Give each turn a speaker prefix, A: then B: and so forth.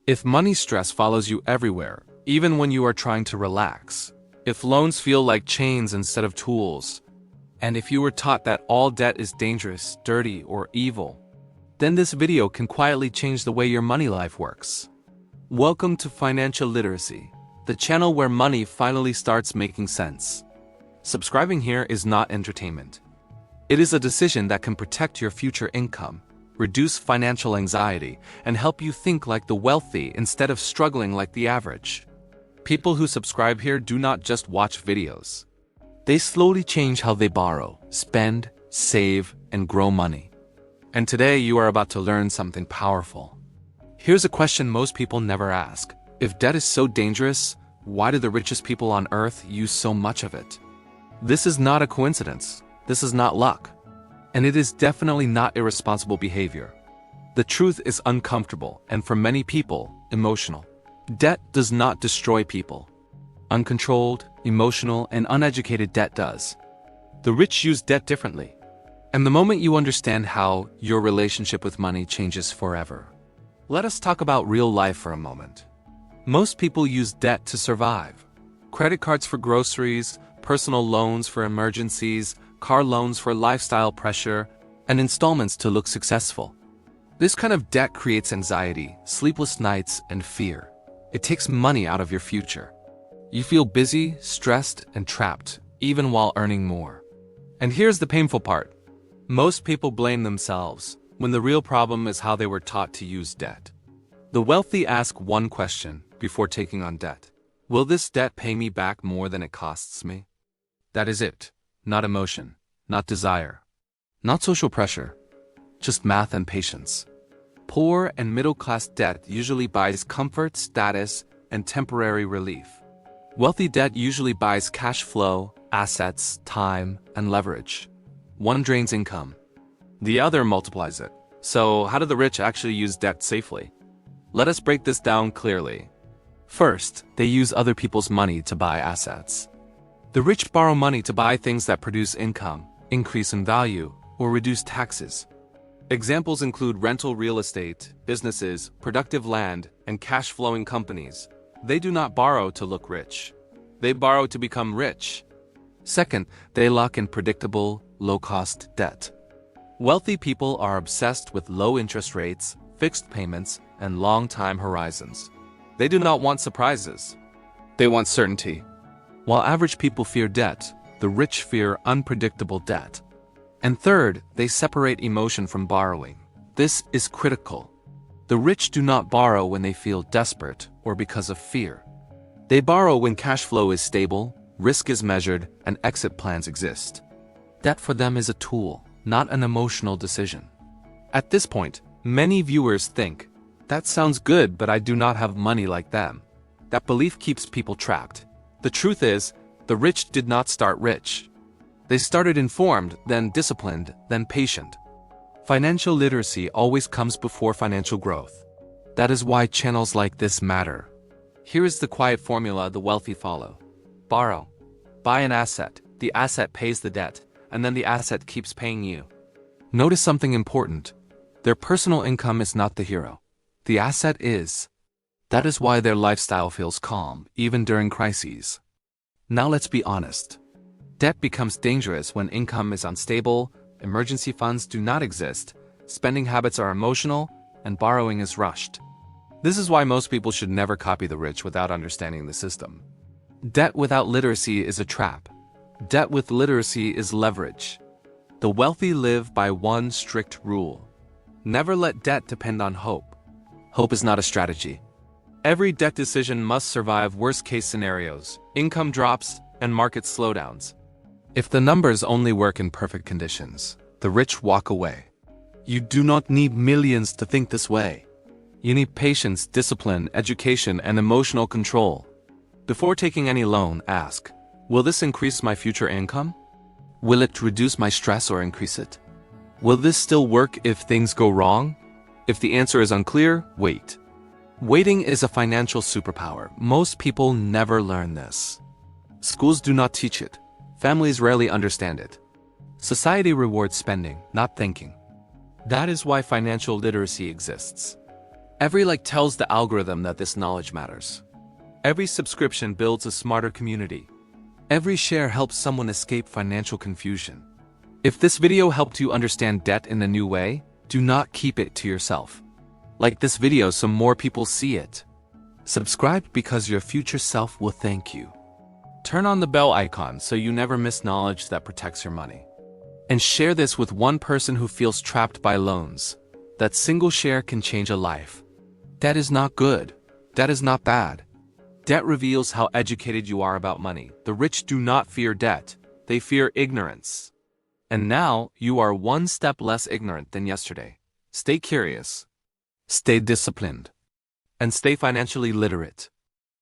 A: If money stress follows you everywhere, even when you are trying to relax, if loans feel like chains instead of tools, and if you were taught that all debt is dangerous, dirty, or evil, then this video can quietly change the way your money life works. Welcome to Financial Literacy, the channel where money finally starts making sense. Subscribing here is not entertainment. It is a decision that can protect your future income, reduce financial anxiety, and help you think like the wealthy instead of struggling like the average. People who subscribe here do not just watch videos. They slowly change how they borrow, spend, save, and grow money. And today you are about to learn something powerful. Here's a question most people never ask. If debt is so dangerous, why do the richest people on earth use so much of it? This is not a coincidence. This is not luck. And it is definitely not irresponsible behavior. The truth is uncomfortable and for many people, emotional. Debt does not destroy people. Uncontrolled, emotional, and uneducated debt does. The rich use debt differently. And the moment you understand how, your relationship with money changes forever. Let us talk about real life for a moment. Most people use debt to survive. Credit cards for groceries, personal loans for emergencies, car loans for lifestyle pressure, and installments to look successful. This kind of debt creates anxiety, sleepless nights, and fear. It takes money out of your future. You feel busy, stressed, and trapped, even while earning more. And here's the painful part. Most people blame themselves, when the real problem is how they were taught to use debt. The wealthy ask one question before taking on debt. Will this debt pay me back more than it costs me? That is it. Not emotion, not desire, not social pressure, just math and patience. Poor and middle-class debt usually buys comfort, status, and temporary relief. Wealthy debt usually buys cash flow, assets, time, and leverage. One drains income. The other multiplies it. So how do the rich actually use debt safely? Let us break this down clearly. First, they use other people's money to buy assets. The rich borrow money to buy things that produce income, increase in value, or reduce taxes. Examples include rental real estate, businesses, productive land, and cash-flowing companies. They do not borrow to look rich. They borrow to become rich. Second, they lock in predictable, low-cost debt. Wealthy people are obsessed with low interest rates, fixed payments, and long-time horizons. They do not want surprises. They want certainty. While average people fear debt, the rich fear unpredictable debt. And third, they separate emotion from borrowing. This is critical. The rich do not borrow when they feel desperate or because of fear. They borrow when cash flow is stable, risk is measured, and exit plans exist. Debt for them is a tool, not an emotional decision. At this point, many viewers think, that sounds good, but I do not have money like them. That belief keeps people trapped. The truth is, the rich did not start rich. They started informed, then disciplined, then patient. Financial literacy always comes before financial growth. That is why channels like this matter. Here is the quiet formula the wealthy follow. Borrow. Buy an asset. The asset pays the debt, and then the asset keeps paying you. Notice something important. Their personal income is not the hero. The asset is. That is why their lifestyle feels calm, even during crises. Now let's be honest. Debt becomes dangerous when income is unstable, emergency funds do not exist, spending habits are emotional, and borrowing is rushed. This is why most people should never copy the rich without understanding the system. Debt without literacy is a trap. Debt with literacy is leverage. The wealthy live by one strict rule. Never let debt depend on hope. Hope is not a strategy. Every debt decision must survive worst-case scenarios, income drops, and market slowdowns. If the numbers only work in perfect conditions, the rich walk away. You do not need millions to think this way. You need patience, discipline, education, and emotional control. Before taking any loan, ask, will this increase my future income? Will it reduce my stress or increase it? Will this still work if things go wrong? If the answer is unclear, wait. Waiting is a financial superpower. Most people never learn this. Schools do not teach it. Families rarely understand it. Society rewards spending, not thinking. That is why financial literacy exists. Every like tells the algorithm that this knowledge matters. Every subscription builds a smarter community. Every share helps someone escape financial confusion. If this video helped you understand debt in a new way, do not keep it to yourself. Like this video so more people see it. Subscribe because your future self will thank you. Turn on the bell icon so you never miss knowledge that protects your money. And share this with one person who feels trapped by loans. That single share can change a life. Debt is not good. Debt is not bad. Debt reveals how educated you are about money. The rich do not fear debt. They fear ignorance. And now, you are one step less ignorant than yesterday. Stay curious. Stay disciplined. And stay financially literate.